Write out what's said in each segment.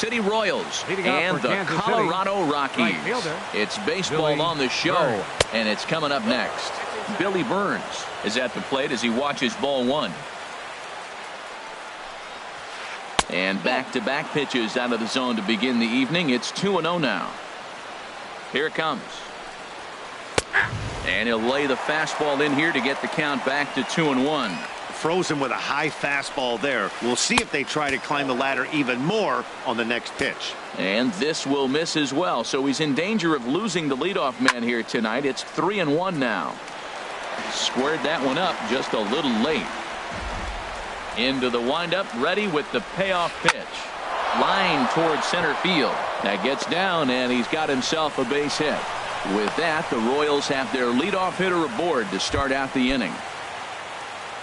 City Royals and the Colorado Rockies. It's baseball on the show, and it's coming up next. Billy Burns is at the plate as he watches ball one. And back-to-back pitches out of the zone to begin the evening. It's 2-0 now. Here it comes. And he'll lay the fastball in here to get the count back to 2-1. Frozen with a high fastball there. We'll see if they try to climb the ladder even more on the next pitch. And this will miss as well, so he's in danger of losing the leadoff man here tonight. It's 3-1 now. Squared that one up just a little late. Into the windup, ready with the payoff pitch. Line towards center field. That gets down, and he's got himself a base hit. With that, the Royals have their leadoff hitter aboard to start out the inning.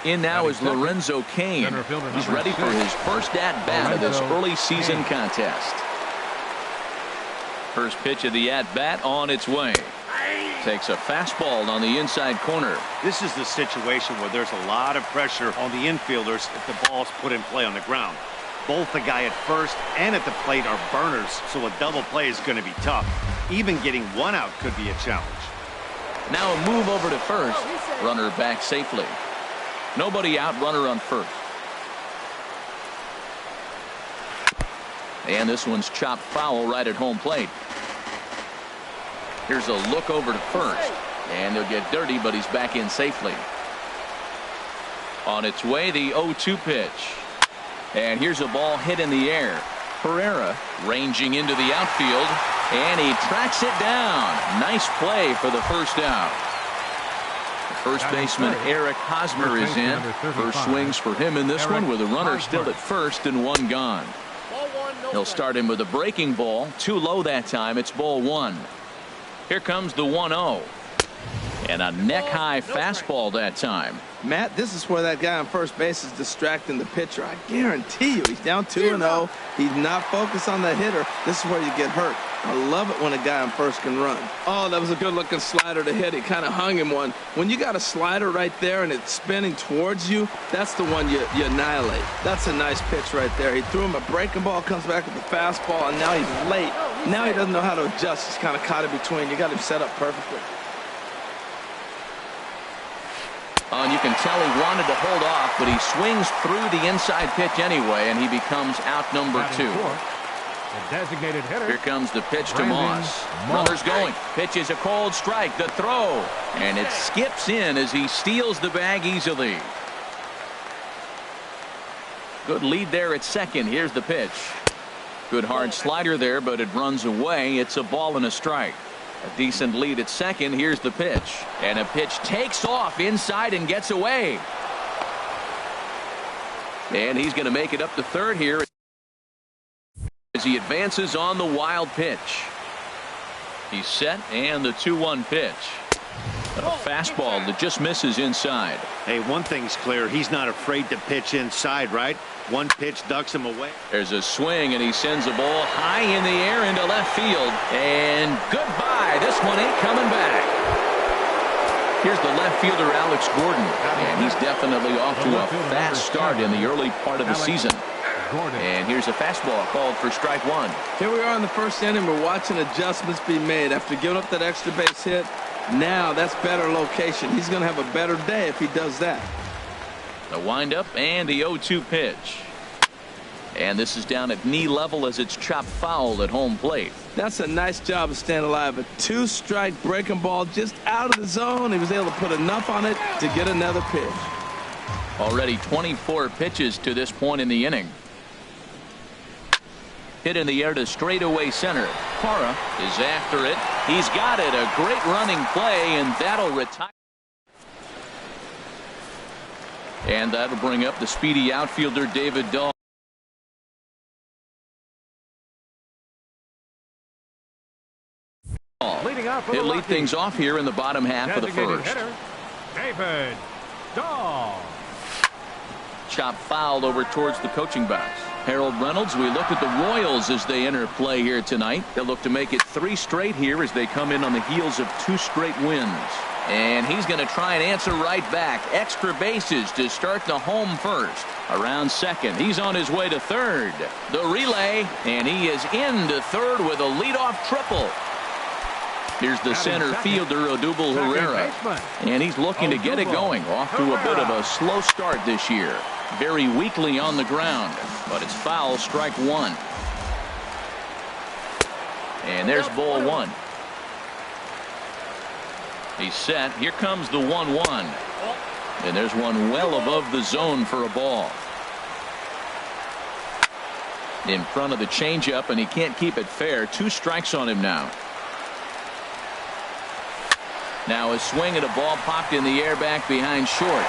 In now is Lorenzo Cain. He's ready for his first at-bat of this early season contest. First pitch of the at-bat on its way. Takes a fastball on the inside corner. This is the situation where there's a lot of pressure on the infielders if the ball's put in play on the ground. Both the guy at first and at the plate are burners, so a double play is going to be tough. Even getting one out could be a challenge. Now a move over to first. Runner back safely. Nobody out, runner on first. And this one's chopped foul right at home plate. Here's a look over to first. And they'll get dirty, but he's back in safely. On its way, the 0-2 pitch. And here's a ball hit in the air. Pereira ranging into the outfield. And he tracks it down. Nice play for the first out. The first baseman Eric Hosmer is in. First swings for him in this one with a runner still at first and one gone. He'll start him with a breaking ball. Too low that time. It's ball one. Here comes the 1-0. And a neck-high fastball that time. Matt, this is where that guy on first base is distracting the pitcher. I guarantee you, he's down 2-0. He's not focused on the hitter. This is where you get hurt. I love it when a guy on first can run. Oh, that was a good-looking slider to hit. He kind of hung him one. When you got a slider right there and it's spinning towards you, that's the one you annihilate. That's a nice pitch right there. He threw him a breaking ball, comes back with the fastball, and now he's late. Now he doesn't know how to adjust. He's kind of caught in between. You got him set up perfectly. Oh, and you can tell he wanted to hold off, but he swings through the inside pitch anyway, and he becomes out number two. Designated hitter. Here comes the pitch to Moss. Runners going. Pitch is a cold strike. The throw. And it skips in as he steals the bag easily. Good lead there at second. Here's the pitch. Good hard slider there, but it runs away. It's a ball and a strike. A decent lead at second. Here's the pitch. And a pitch takes off inside and gets away. And he's going to make it up to third here as he advances on the wild pitch. He's set, and the 2-1 pitch. A fastball that just misses inside. Hey, one thing's clear. He's not afraid to pitch inside, right? One pitch ducks him away. There's a swing, and he sends the ball high in the air into left field. And goodbye. This one ain't coming back. Here's the left fielder, Alex Gordon. And he's definitely off to a fast start in the early part of the season. And here's a fastball called for strike one. Here we are in the first inning. We're watching adjustments be made after giving up that extra base hit. Now that's better location. He's going to have a better day if he does that. The windup and the 0-2 pitch. And this is down at knee level as it's chopped foul at home plate. That's a nice job of staying alive. A two-strike breaking ball just out of the zone. He was able to put enough on it to get another pitch. Already 24 pitches to this point in the inning. Hit in the air to straightaway center. Parra is after it. He's got it. A great running play, and that'll retire. And that'll bring up the speedy outfielder David Dahl. He'll lead things off here in the bottom half of the first. Hitter, David Dahl. Chop fouled over towards the coaching box. Harold Reynolds, we look at the Royals as they enter play here tonight. They'll look to make it 3 straight here as they come in on the heels of 2 straight wins. And he's going to try and answer right back. Extra bases to start the home first. Around second. He's on his way to third. The relay, and he is into third with a leadoff triple. Here's the center fielder, Odubel Herrera. And he's looking to get it going. Off to a bit of a slow start this year. Very weakly on the ground. But it's foul, strike one. And there's ball one. He's set. Here comes the 1-1. And there's one well above the zone for a ball. In front of the changeup, and he can't keep it fair. 2 strikes on him now. Now a swing at a ball popped in the air back behind short.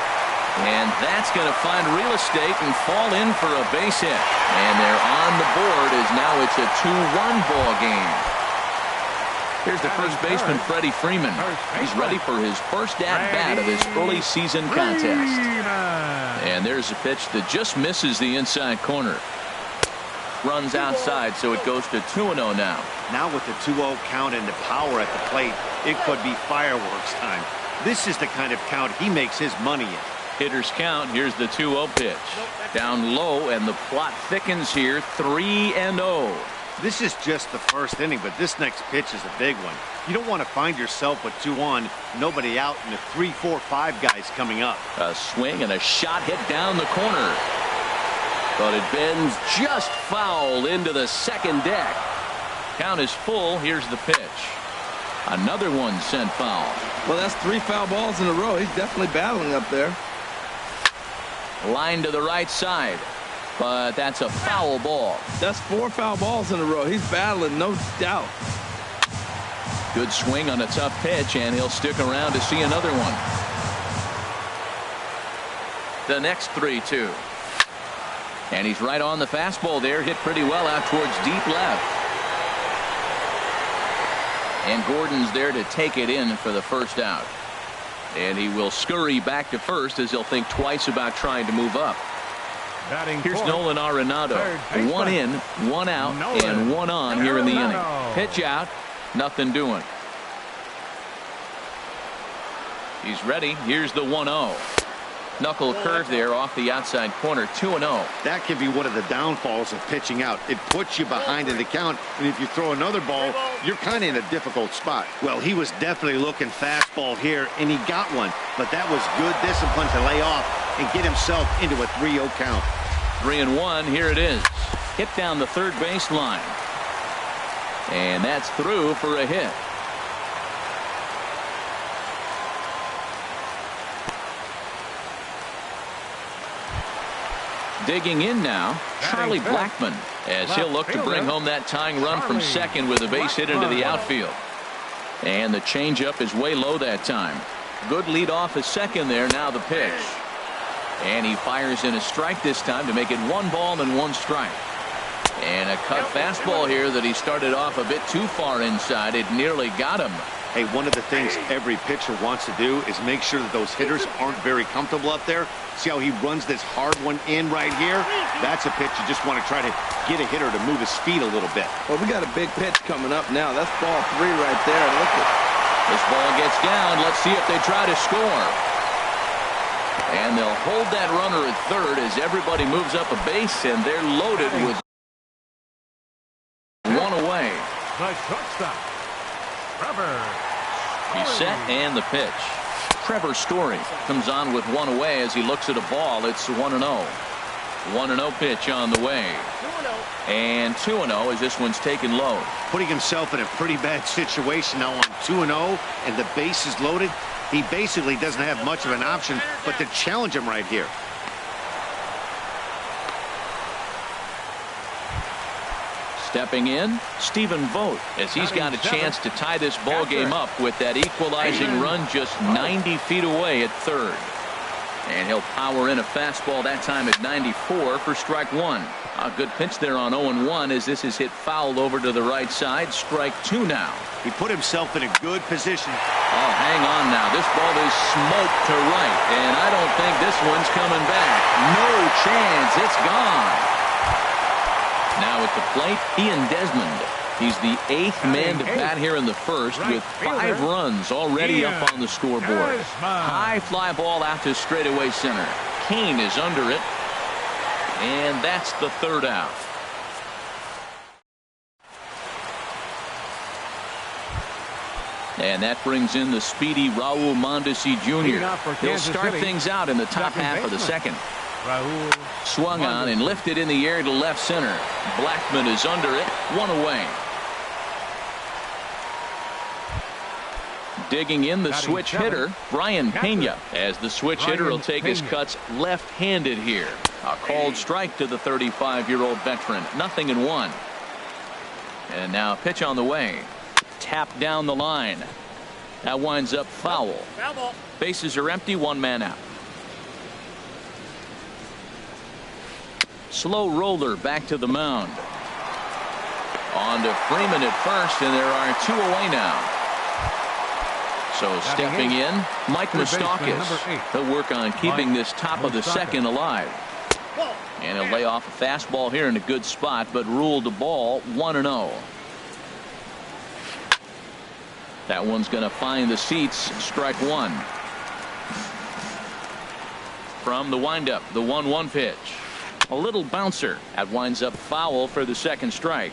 And that's going to find real estate and fall in for a base hit. And they're on the board as now it's a 2-1 ball game. Here's the first baseman, Freddie Freeman. He's ready for his first at-bat of this early season contest. And there's a pitch that just misses the inside corner. Runs outside, so it goes to 2-0 now. Now with the 2-0 count and the power at the plate, it could be fireworks time. This is the kind of count he makes his money in. Hitters count. Here's the 2-0 pitch. Down low, and the plot thickens here. 3-0. This is just the first inning, but this next pitch is a big one. You don't want to find yourself with 2 on, nobody out, and the 3, 4, 5 guys coming up. A swing and a shot hit down the corner. But it bends just foul into the second deck. Count is full. Here's the pitch. Another one sent foul. Well, that's 3 foul balls in a row. He's definitely battling up there. Line to the right side. But that's a foul ball. That's 4 foul balls in a row. He's battling, no doubt. Good swing on a tough pitch, and he'll stick around to see another one. The next 3-2. And he's right on the fastball there. Hit pretty well out towards deep left. And Gordon's there to take it in for the first out. And he will scurry back to first as he'll think twice about trying to move up. Here's Nolan Arenado. 1 in, 1 out, and 1 on here in the inning. Pitch out, nothing doing. He's ready. Here's the 1-0. Knuckle curve there off the outside corner. 2-0. That can be one of the downfalls of pitching out. It puts you behind in the count, and if you throw another ball, you're kind of in a difficult spot. Well, he was definitely looking fastball here, and he got one. But that was good discipline to lay off and get himself into a 3-0 count. 3-1. Here it is. Hit down the third baseline. And that's through for a hit. Digging in now, Charlie Blackmon, as he'll look to bring home that tying run from second with a base hit into the outfield. And the changeup is way low that time. Good lead off at second there. Now the pitch. And he fires in a strike this time to make it 1 ball and 1 strike. And a cut fastball here that he started off a bit too far inside. It nearly got him. Hey, one of the things every pitcher wants to do is make sure that those hitters aren't very comfortable up there. See how he runs this hard one in right here? That's a pitch you just want to try to get a hitter to move his feet a little bit. Well, we got a big pitch coming up now. That's ball 3 right there. Look at this ball gets down. Let's see if they try to score. And they'll hold that runner at third as everybody moves up a base, and they're loaded with 1 away. The shortstop, Trevor. He's set, and the pitch. Trevor Story comes on with 1 away as he looks at a ball. It's 1-0. 1-0 pitch on the way. And 2-0 as this one's taken low. Putting himself in a pretty bad situation now on 2-0, and the base is loaded. He basically doesn't have much of an option but to challenge him right here. Stepping in, Stephen Vogt, as he's got a chance to tie this ball game up with that equalizing run just 90 feet away at third. And he'll power in a fastball that time at 94 for strike 1. A good pitch there on 0-1 as this is hit foul over to the right side. Strike 2 now. He put himself in a good position. Oh, hang on now. This ball is smoked to right, and I don't think this one's coming back. No chance. It's gone. Now at the plate, Ian Desmond. He's the 8th man to bat here in the first with 5 runs already up on the scoreboard. High fly ball out to straightaway center. Kane is under it. And that's the 3rd out. And that brings in the speedy Raul Mondesi Jr. He'll start things out in the top half of the second. Swung on and lifted in the air to left center. Blackman is under it. 1 away. Digging in the switch hitter, Brian Pena, as the switch hitter will take his cuts left-handed here. A called strike to the 35-year-old veteran. 0-1. And now a pitch on the way. Tap down the line. That winds up foul. Bases are empty. 1 man out. Slow roller back to the mound. On to Freeman at first, and there are 2 away now. So stepping in, Mike Moustakas. He'll work on keeping this top of the second alive. And he'll lay off a fastball here in a good spot, but ruled the ball 1-0. That one's going to find the seats. Strike 1. From the windup, the 1-1 pitch. A little bouncer. That winds up foul for the 2nd strike.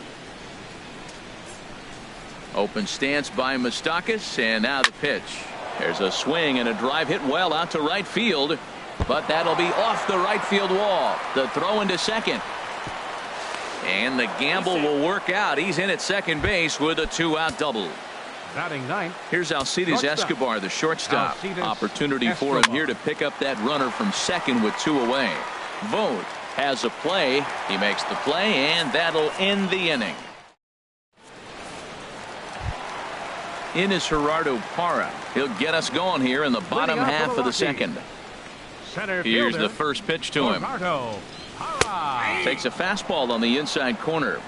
Open stance by Moustakas, and now the pitch. There's a swing and a drive hit well out to right field, but that'll be off the right field wall. The throw into second. And the gamble will work out. He's in at second base with a 2-out double. Batting 9th. Here's Alcides Escobar, the shortstop. Opportunity for him here to pick up that runner from second with 2 away. Vogt has a play. He makes the play, and that'll end the inning. In is Gerardo Parra. He'll get us going here in the bottom half of the second. Here's the first pitch to him. Takes a fastball on the inside corner.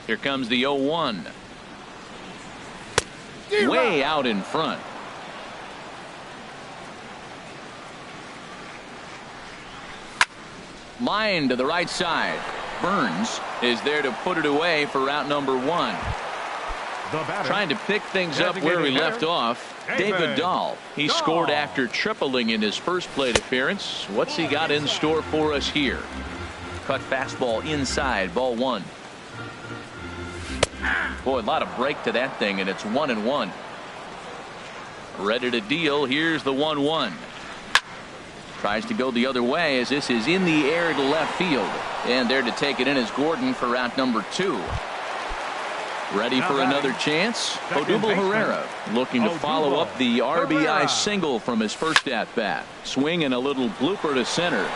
Here comes the 0-1. Way out in front. Line to the right side. Burns is there to put it away for out number 1. Trying to pick things up where we left off. David Dahl. He scored after tripling in his first plate appearance. What's he got in store for us here? Cut fastball inside. Ball 1. Boy, a lot of break to that thing, and it's 1-1. Ready to deal. Here's the 1-1. Tries to go the other way as this is in the air to left field. And there to take it in is Gordon for out number 2. Ready for another chance. Odubel Herrera looking to follow up the RBI single from his first at bat. Swing and a little blooper to center.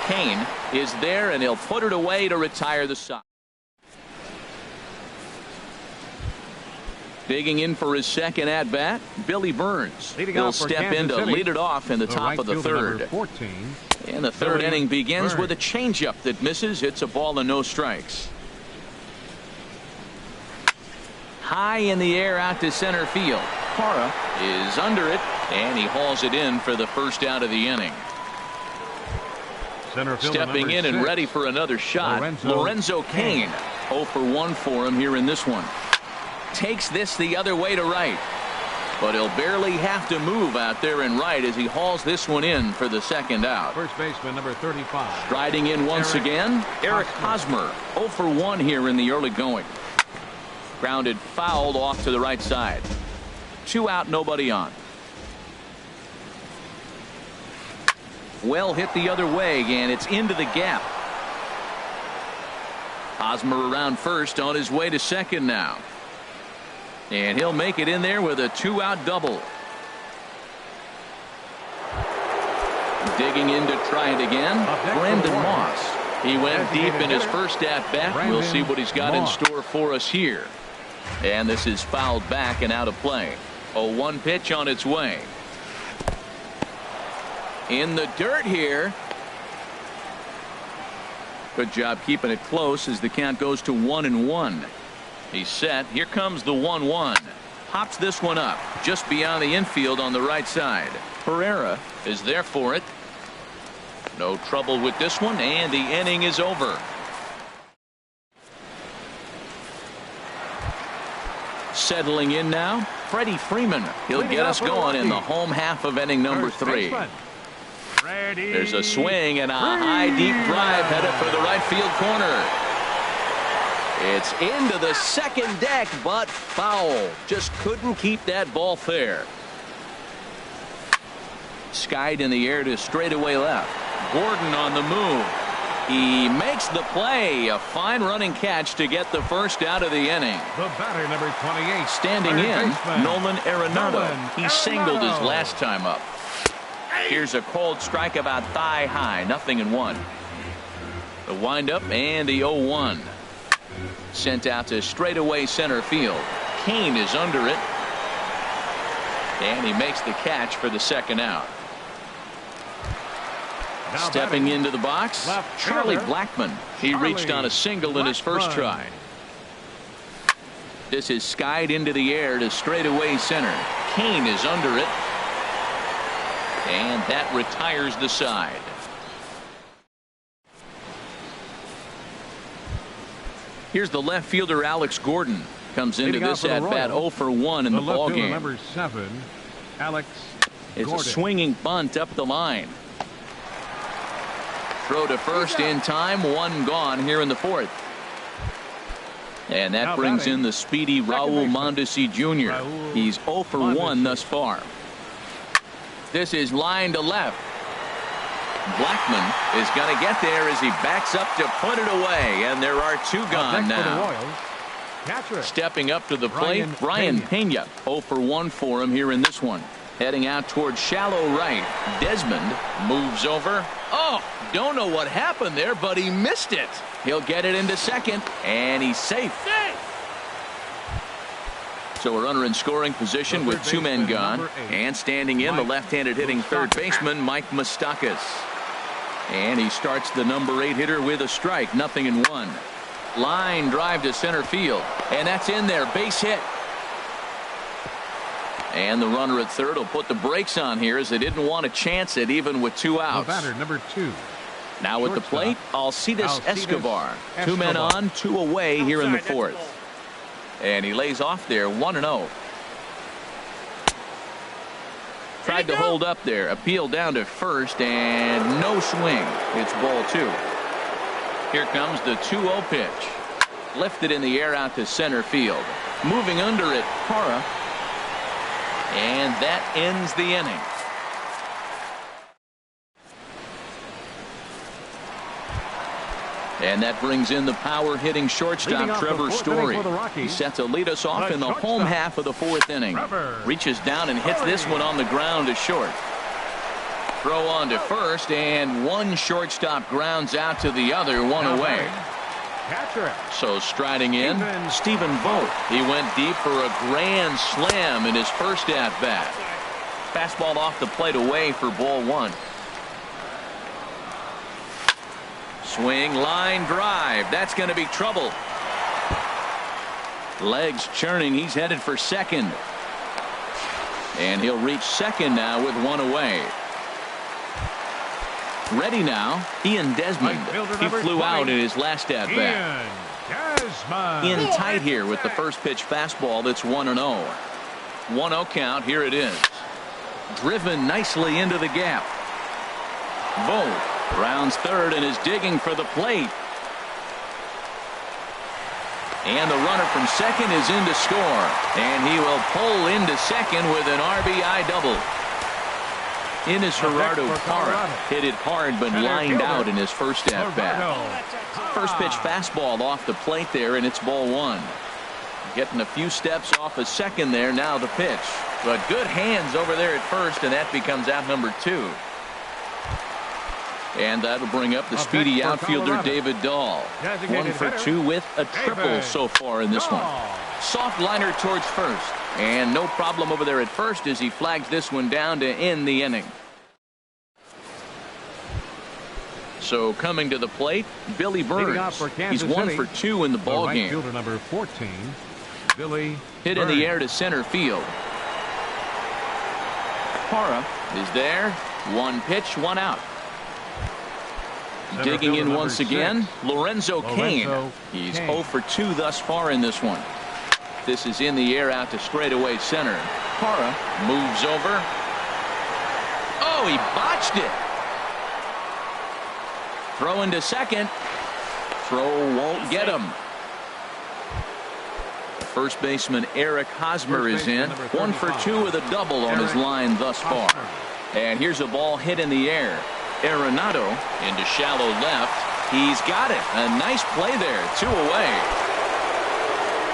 Kane is there, and he'll put it away to retire the side. Digging in for his second at bat, Billy Burns. He'll step in to lead it off in the top of the 3rd. And the 3rd inning begins with a changeup that misses. It's a ball and no strikes. High in the air out to center field. Parra is under it, and he hauls it in for the first out of the inning. Stepping in and ready for another shot, Lorenzo Cain. 0 for 1 for him here in this one. Takes this the other way to right, but he'll barely have to move out there in right as he hauls this one in for the second out. First baseman number 35. Striding in once again, Eric Hosmer. 0 for 1 here in the early going. Grounded fouled off to the right side. 2 out, nobody on. Well hit the other way, and it's into the gap. Hosmer around first on his way to second now. And he'll make it in there with a 2-out double. Digging in to try it again, Brandon Moss. He went deep in his first at-bat. We'll see what he's got in store for us here. And this is fouled back and out of play. A 1 pitch on its way. In the dirt here. Good job keeping it close as the count goes to 1-1. He's set. Here comes the 1-1. Pops this one up just beyond the infield on the right side. Herrera is there for it. No trouble with this one, and the inning is over. Settling in now, Freddie Freeman. He'll get us going in the home half of inning number 3. There's a swing and a high deep drive headed for the right field corner. It's into the second deck, but foul. Just couldn't keep that ball fair. Skied in the air to straightaway left. Gordon on the move. He makes the play. A fine running catch to get the first out of the inning. The batter, number 28. Standing in, Nolan Arenado. He singled his last time up. Here's a cold strike about thigh high. 0-1. The windup and the 0-1. Sent out to straightaway center field. Kane is under it. And he makes the catch for the second out. Stepping into the box, Charlie Blackmon. He reached on a single in his first try. This is skied into the air to straightaway center. Kane is under it. And that retires the side. Here's the left fielder, Alex Gordon. Comes into this at bat 0 for 1 in the ball game. Number 7, Alex It's Gordon. a swinging bunt up the line. Throw to first in time. 1 gone here in the 4th. And that brings in the speedy Raul Mondesi Jr. He's 0 for 1 thus far. This is line to left. Blackmon is going to get there as he backs up to put it away. And there are 2 gone now. Stepping up to the plate, Brian Pena. 0 for 1 for him here in this one. Heading out towards shallow right. Desmond moves over. Oh, don't know what happened there, but he missed it. He'll get it into second, and he's safe. So a runner in scoring position with 2 men gone. And standing in, the left-handed hitting third baseman, Mike Moustakas. And he starts the number 8 hitter with a strike. 0-1. Line drive to center field. And that's in there. Base hit. And the runner at third will put the brakes on here as they didn't want to chance it even with 2 outs. The batter, number 2. Now at the plate, Alcides Escobar. 2 men on, 2 away here in the 4th. And he lays off there 1-0. Tried to hold up there. Appeal down to first and no swing. It's ball 2. Here comes the 2-0 pitch. Lifted in the air out to center field. Moving under it, Parra. And that ends the inning. And that brings in the power hitting shortstop Trevor Story. He set to lead us off in the home half of the 4th inning. Reaches down and hits this one on the ground to short. Throw on to first, and 1 shortstop grounds out to the other, 1 away. So striding in, Stephen Vogt. He went deep for a grand slam in his first at bat. Fastball off the plate away for ball 1. Swing, line drive. That's going to be trouble. Legs churning. He's headed for second. And he'll reach second now with 1 away. Ready now, Ian Desmond. He flew out in his last at bat. In tight here with the first pitch fastball. That's 1-0. 1-0 count. Here it is. Driven nicely into the gap. Vogt rounds third and is digging for the plate. And the runner from second is in to score. And he will pull into second with an RBI double. In is Gerardo Parra. Hit it hard but lined out in his first at bat. First pitch fastball off the plate there, and it's ball 1. Getting a few steps off a second there. Now the pitch. But good hands over there at first, and that becomes out number 2. And that'll bring up the speedy outfielder David Dahl. 1 for 2 with a triple so far in this one. Soft liner towards first. And no problem over there at first as he flags this one down to end the inning. So coming to the plate, Billy Burns. He's 1 for 2 in the ball game. Fielder number 14, Billy Hit in the air to center field. Parra is there. 1 pitch, 1 out. Digging in once again, Lorenzo Cain. He's 0 for 2 thus far in this one. This is in the air out to straightaway center. Parra moves over. Oh, he botched it. Throw into second. Throw won't get him. First baseman Eric Hosmer is in. 1 for 2 with a double on his line thus far. And here's a ball hit in the air. Arenado into shallow left. He's got it. A nice play there. 2 away.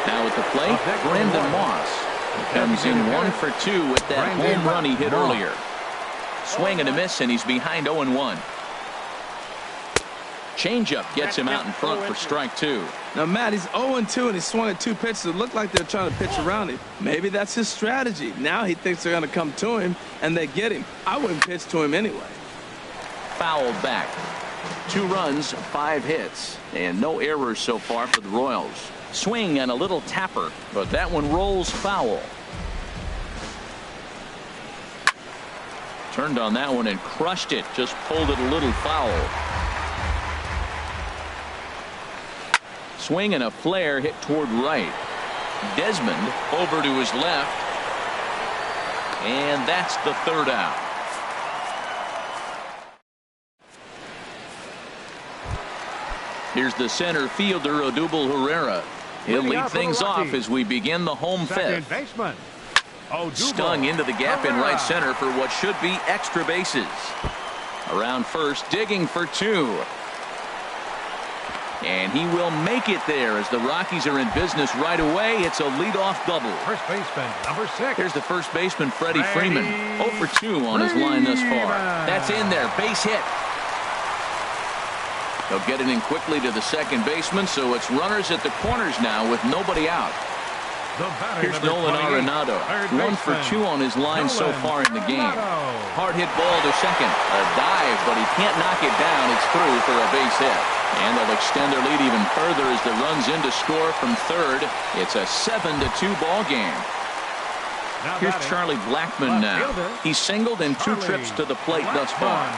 Now at the plate, Brandon Moss. He comes in 1 for 2 with that home run he hit earlier. Swing and a miss, and he's behind 0-1. Changeup gets him out in front for strike 2. Now, Matt, he's 0-2, and he swung at 2 pitches that look like they're trying to pitch around him. Maybe that's his strategy. Now he thinks they're going to come to him, and they get him. I wouldn't pitch to him anyway. Foul back. 2 runs, 5 hits, and no errors so far for the Royals. Swing and a little tapper, but that one rolls foul. Turned on that one and crushed it. Just pulled it a little foul. Swing and a flare hit toward right. Desmond over to his left. And that's the 3rd out. Here's the center fielder, Odubel Herrera. He'll lead things off as we begin the home 5th. Stung into the gap in right center for what should be extra bases. Around first, digging for 2. And he will make it there as the Rockies are in business right away. It's a leadoff double. First baseman, number 6. Here's the first baseman, Freddie Freeman. 0 for 2 on his line thus far. That's in there. Base hit. They'll get it in quickly to the second baseman, so it's runners at the corners now with nobody out. Here's Nolan Arenado. 1 for 2 on his line so far in the game. Hard hit ball to second. A dive, but he can't knock it down. It's through for a base hit. And they'll extend their lead even further as the runs in to score from third. It's a 7-2 ball game. Here's Charlie Blackmon now. He's singled in 2 trips to the plate thus far.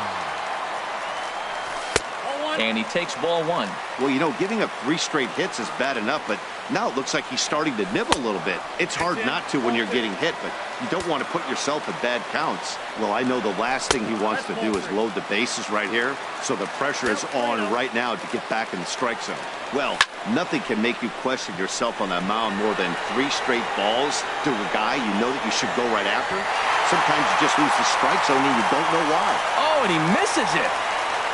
And he takes ball 1. Well, you know, giving up 3 straight hits is bad enough, but now it looks like he's starting to nibble a little bit. It's hard not to when you're getting hit, but you don't want to put yourself at bad counts. Well, I know the last thing he wants to do is load the bases right here, so the pressure is on right now to get back in the strike zone. Well, nothing can make you question yourself on that mound more than 3 straight balls to a guy you know that you should go right after. Sometimes you just lose the strike zone and you don't know why. Oh, and he misses it.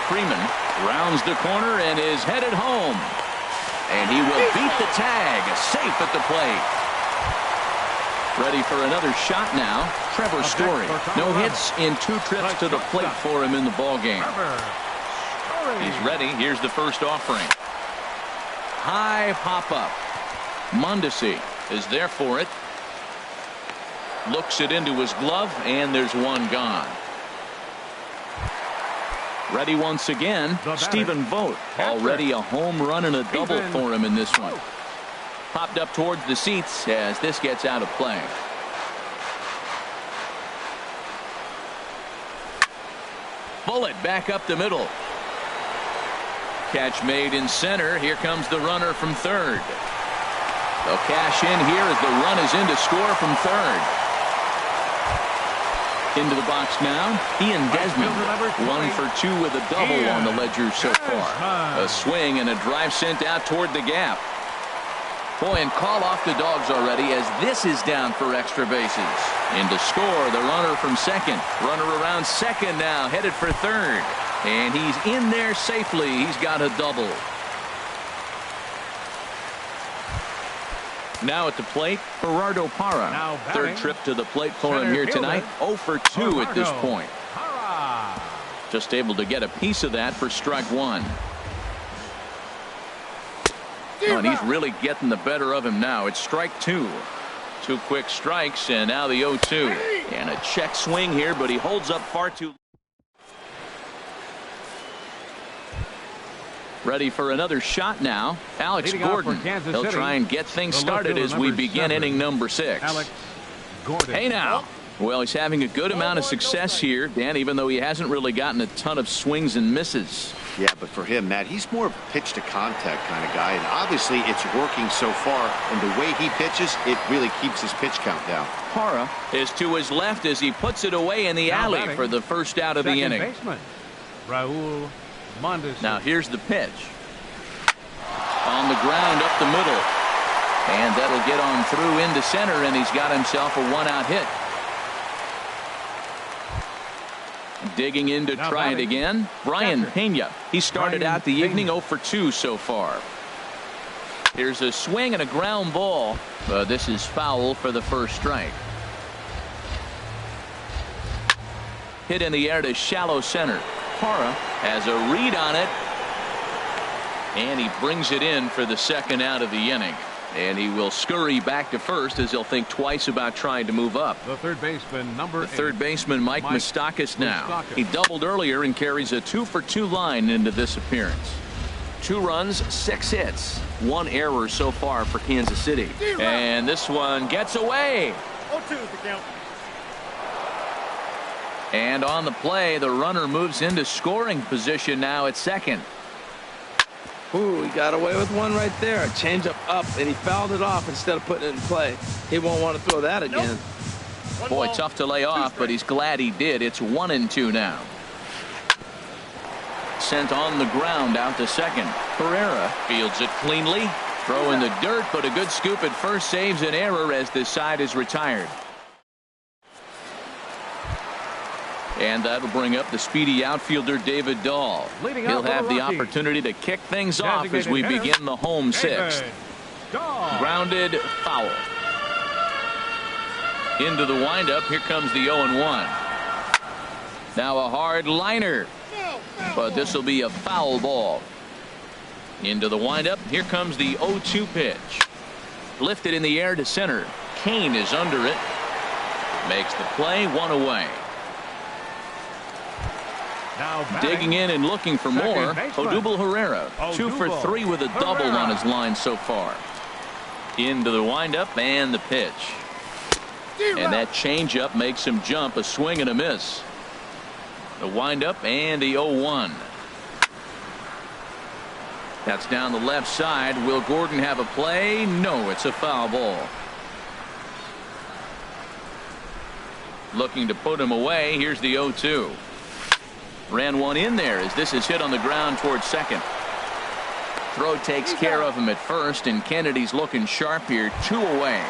Freeman rounds the corner and is headed home. And he will beat the tag. Safe at the plate. Ready for another shot now. Trevor Story. No hits in 2 trips to the plate for him in the ball game. He's ready. Here's the first offering. High pop up. Mondesi is there for it. Looks it into his glove, and there's one gone. Ready once again, Stephen Vogt. Already a home run and a double for him in this one. Popped up towards the seats as this gets out of play. Bullet back up the middle. Catch made in center. Here comes the runner from third. They'll cash in here as the run is in to score from third. Into the box now, Ian Desmond. 1 for 2 with a double on the ledger so far. A swing and a drive sent out toward the gap. Boy, and call off the Dogs already as this is down for extra bases. In to score, the runner from second. Runner around second now, headed for third. And he's in there safely. He's got a double. Now at the plate, Gerardo Parra. 3rd trip to the plate for him here tonight. 0 for 2 at this point. Just able to get a piece of that for strike 1. Oh, and he's really getting the better of him now. It's strike 2. 2 quick strikes, and now the 0-2. And a check swing here, but he holds up far too. Ready for another shot now. Alex Gordon. He'll try and get things started as we begin inning number 6. Alex Gordon. Hey now. Well, he's having a good amount of success here, Dan, even though he hasn't really gotten a ton of swings and misses. Yeah, but for him, Matt, he's more of a pitch-to-contact kind of guy, and obviously it's working so far, and the way he pitches, it really keeps his pitch count down. Hara is to his left as he puts it away in the alley for the first out of the inning. Baseman, Raul Mondesi. Now here's the pitch. On the ground up the middle. And that'll get on through into center, and he's got himself a one-out hit. Digging in to try it again, Brian Pena. He started out the evening 0 for 2 so far. Here's a swing and a ground ball, but this is foul for the first strike. Hit in the air to shallow center. Hara has a read on it, and he brings it in for the second out of the inning. And he will scurry back to first as he'll think twice about trying to move up. The third baseman, number 8. Third baseman, Mike Moustakas now. He doubled earlier and carries a 2 for 2 line into this appearance. 2 runs, 6 hits, 1 error so far for Kansas City. And this one gets away. 0-2 the count. And on the play, the runner moves into scoring position now at second. Ooh, he got away with one right there. Change up, and he fouled it off instead of putting it in play. He won't want to throw that again. Boy, tough to lay off, but he's glad he did. It's 1-2 now. Sent on the ground out to second. Pereira fields it cleanly. Throw in the dirt, but a good scoop at first saves an error as this side is retired. And that'll bring up the speedy outfielder David Dahl. He'll have the opportunity to kick things off as we begin the home sixth. Grounded foul. Into the windup. Here comes the 0-1. Now a hard liner. But this will be a foul ball. Into the windup. Here comes the 0-2 pitch. Lifted in the air to center. Kane is under it. Makes the play, 1 away. Digging in and looking for more, Odubel Herrera, 2 for 3 with a double on his line so far. Into the windup and the pitch. And that changeup makes him jump, a swing and a miss. The windup and the 0-1. That's down the left side. Will Gordon have a play? No, it's a foul ball. Looking to put him away. Here's the 0-2. Ran one in there as this is hit on the ground towards second. Throw takes care of him at first, and Kennedy's looking sharp here. 2 away.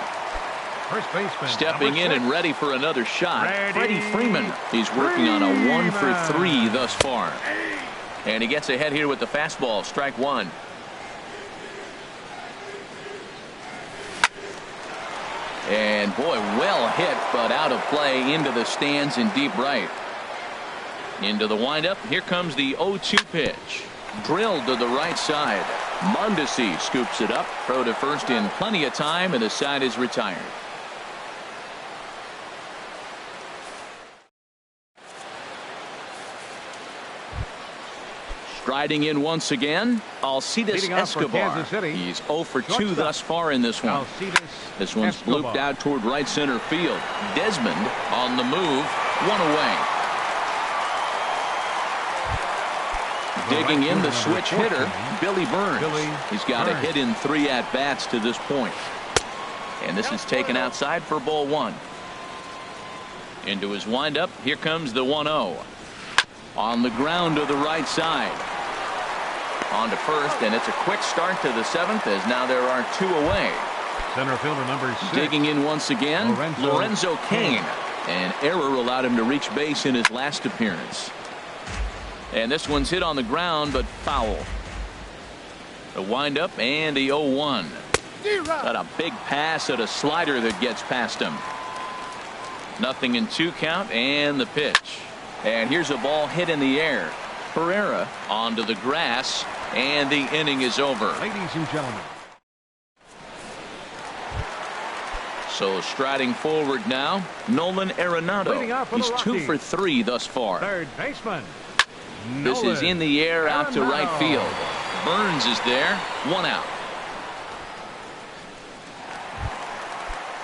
First baseman, stepping in and ready for another shot. Freddie Freeman. He's working on a 1 for 3 thus far. And he gets ahead here with the fastball. Strike 1. And boy, well hit, but out of play into the stands in deep right. Into the windup. Here comes the 0-2 pitch. Drilled to the right side. Mondesi scoops it up. Throw to first in plenty of time, and the side is retired. Striding in once again, Alcides Escobar. He's 0 for 2 thus far in this one. This one's blooped out toward right center field. Desmond on the move. 1 away. Digging in the switch hitter, Billy Burns. He's got a hit in 3 at-bats to this point. And this is taken outside for ball 1. Into his windup. Here comes the 1-0. On the ground to the right side. On to first, and it's a quick start to the 7th as now there are 2 away. Center fielder number 6. Digging in once again, Lorenzo Cain. An error allowed him to reach base in his last appearance. And this one's hit on the ground, but foul. The windup and the 0-1. Got a big pass at a slider that gets past him. Nothing in 2 count, and the pitch. And here's a ball hit in the air. Pereira onto the grass, and the inning is over. Ladies and gentlemen. So striding forward now, Nolan Arenado. He's 2 for 3 thus far. Third baseman. This is in the air out to right field. Burns is there. 1 out.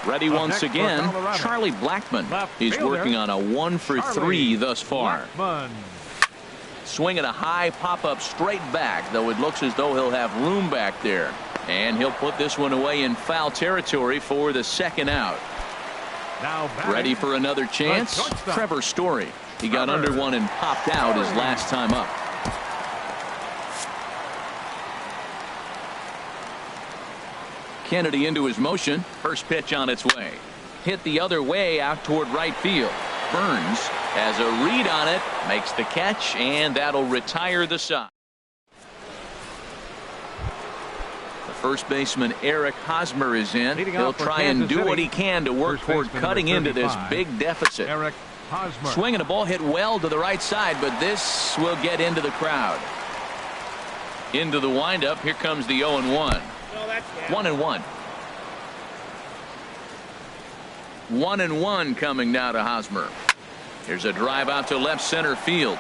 Ready once again, Charlie Blackmon. He's working on a 1-for-3 thus far. Swinging a high pop-up straight back, though it looks as though he'll have room back there. And he'll put this one away in foul territory for the second out. Ready for another chance? Trevor Story. He got under one and popped out his last time up. Kennedy into his motion. First pitch on its way. Hit the other way out toward right field. Burns has a read on it, makes the catch, and that'll retire the side. The first baseman Eric Hosmer is in. He'll try and do what he can to work toward cutting into this big deficit. Swinging a ball hit well to the right side, but this will get into the crowd. Into the windup. Here comes the 0-1. 1-1. 1-1 coming now to Hosmer. Here's a drive out to left center field.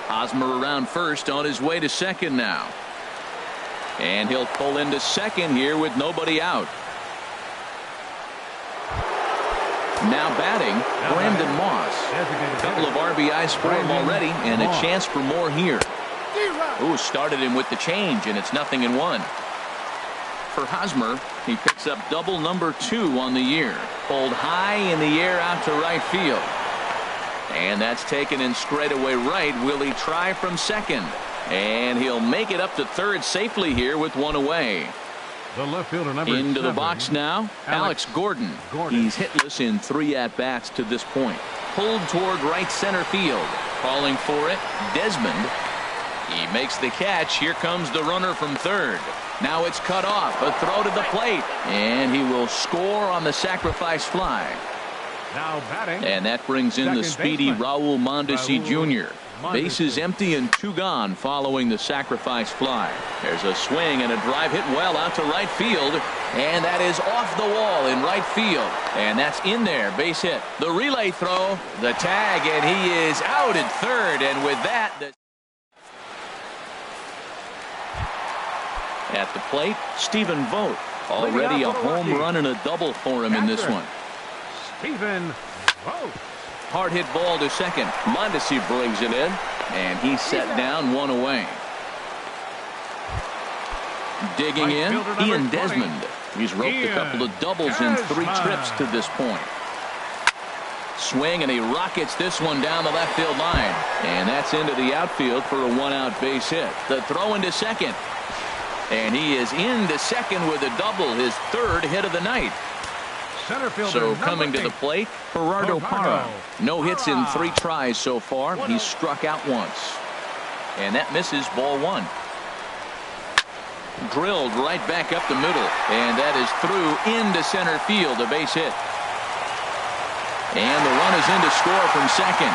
Hosmer around first, on his way to second now. And he'll pull into second here with nobody out. Now batting, Brandon Moss. A couple of RBIs for him already, and a chance for more here. Ooh, started him with the change, and it's 0-1. For Hosmer, he picks up double number 2 on the year. Pulled high in the air out to right field. And that's taken in straightaway right. Will he try from second? And he'll make it up to third safely here with one away. The left fielder number into 7, the box now, Alex Gordon. He's hitless in 3 at-bats to this point. Pulled toward right center field. Calling for it, Desmond. He makes the catch. Here comes the runner from third. Now it's cut off. A throw to the plate. And he will score on the sacrifice fly. Now batting. And that brings in the speedy Raul Mondesi Jr. Bases empty and 2 gone following the sacrifice fly. There's a swing and a drive hit well out to right field. And that is off the wall in right field. And that's in there. Base hit. The relay throw. The tag. And he is out at third. And with that, at the plate, Stephen Vogt. Already a home run and a double for him in this one. Stephen Vogt. Hard hit ball to second. Mondesi brings it in, and he's set down, one away. Digging in, Ian Desmond. He's roped a couple of doubles in 3 trips to this point. Swing, and he rockets this one down the left field line. And that's into the outfield for a 1-out base hit. The throw into second. And he is into second with a double, his 3rd hit of the night. So coming to the plate, Gerardo Parra. No hits in 3 tries so far. He's struck out once. And that misses, ball 1. Drilled right back up the middle. And that is through into center field, a base hit. And the run is in to score from second.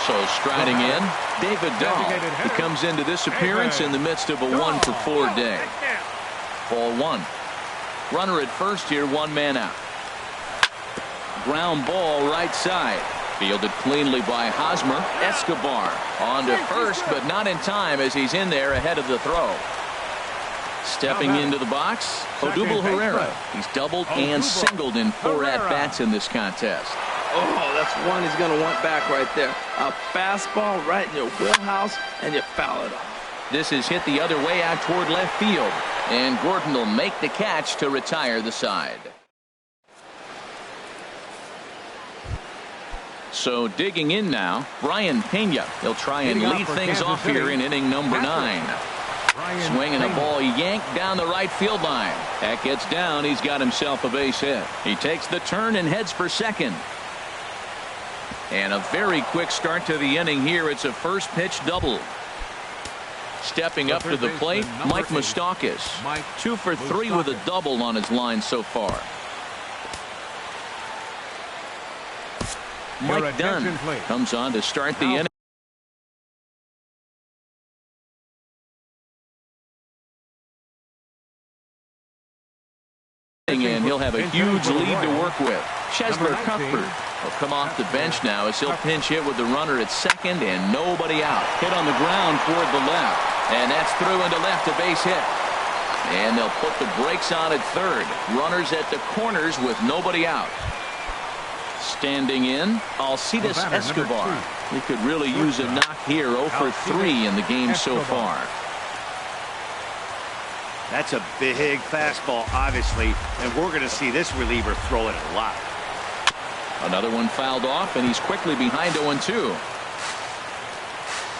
So striding in, David Dahl. He comes into this appearance in the midst of a 1-for-4 day. Ball 1. Runner at first here, 1 man out. Ground ball right side. Fielded cleanly by Hosmer. Escobar on to first, but not in time as he's in there ahead of the throw. Stepping into the box, Odubel Herrera. He's doubled and singled in 4 at-bats in this contest. Oh, that's one he's going to want back right there. A fastball right in your wheelhouse, and you foul it off. This is hit the other way out toward left field. And Gordon will make the catch to retire the side. So digging in now, Brian Pena. He'll try and lead things off here in inning number 9. Swinging a ball yanked down the right field line. That gets down. He's got himself a base hit. He takes the turn and heads for second. And a very quick start to the inning here. It's a first pitch double. Stepping up to the plate, Mike Moustakas. 2 for 3 with a double on his line so far. Mike Dunn comes on to start the inning. And he'll have a huge lead to work with. Chesler Cuthbert will come off the bench now as he'll pinch hit with the runner at second and nobody out. Hit on the ground toward the left. And that's through into left, a base hit. And they'll put the brakes on at third. Runners at the corners with nobody out. Standing in, Alcides Escobar. He could really use a knock here. 0 for 3 in the game so far. That's a big fastball, obviously, and we're going to see this reliever throw it a lot. Another one fouled off, and he's quickly behind 0-2.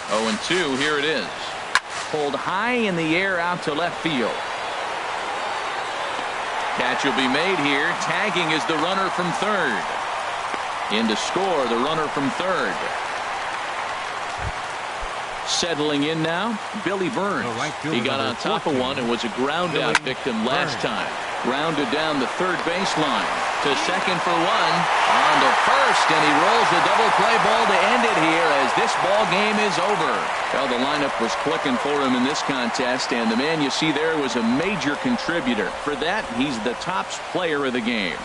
0-2, here it is. Pulled high in the air out to left field. Catch will be made here. Tagging is the runner from third. In to score, the runner from third. Settling in now, Billy Burns. He got on top of one and was a ground out victim last time. Grounded down the third baseline. To second for one. On to first, and he rolls the double play ball to end it here as this ball game is over. Well, the lineup was clicking for him in this contest, and the man you see there was a major contributor. For that, he's the top player of the game.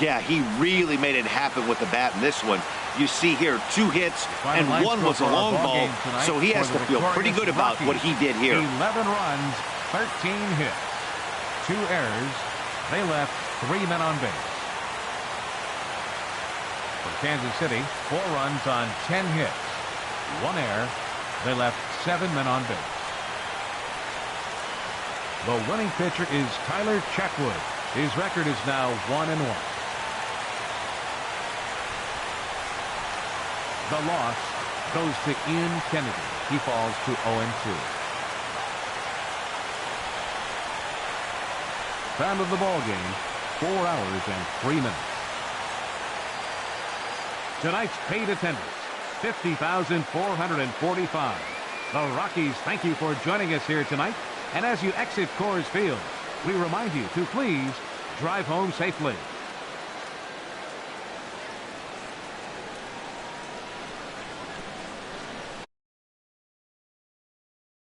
Yeah, he really made it happen with the bat in this one. You see here 2 hits, and one was a long ball, so he has to feel pretty good about what he did here. 11 runs, 13 hits, 2 errors. They left 3 men on base. For Kansas City, 4 runs on 10 hits, 1 error. They left 7 men on base. The winning pitcher is Tyler Chatwood. His record is now 1-1. The loss goes to Ian Kennedy. He falls to 0-2. Time of the ball game, 4 hours and 3 minutes. Tonight's paid attendance, 50,445. The Rockies thank you for joining us here tonight. And as you exit Coors Field, we remind you to please drive home safely.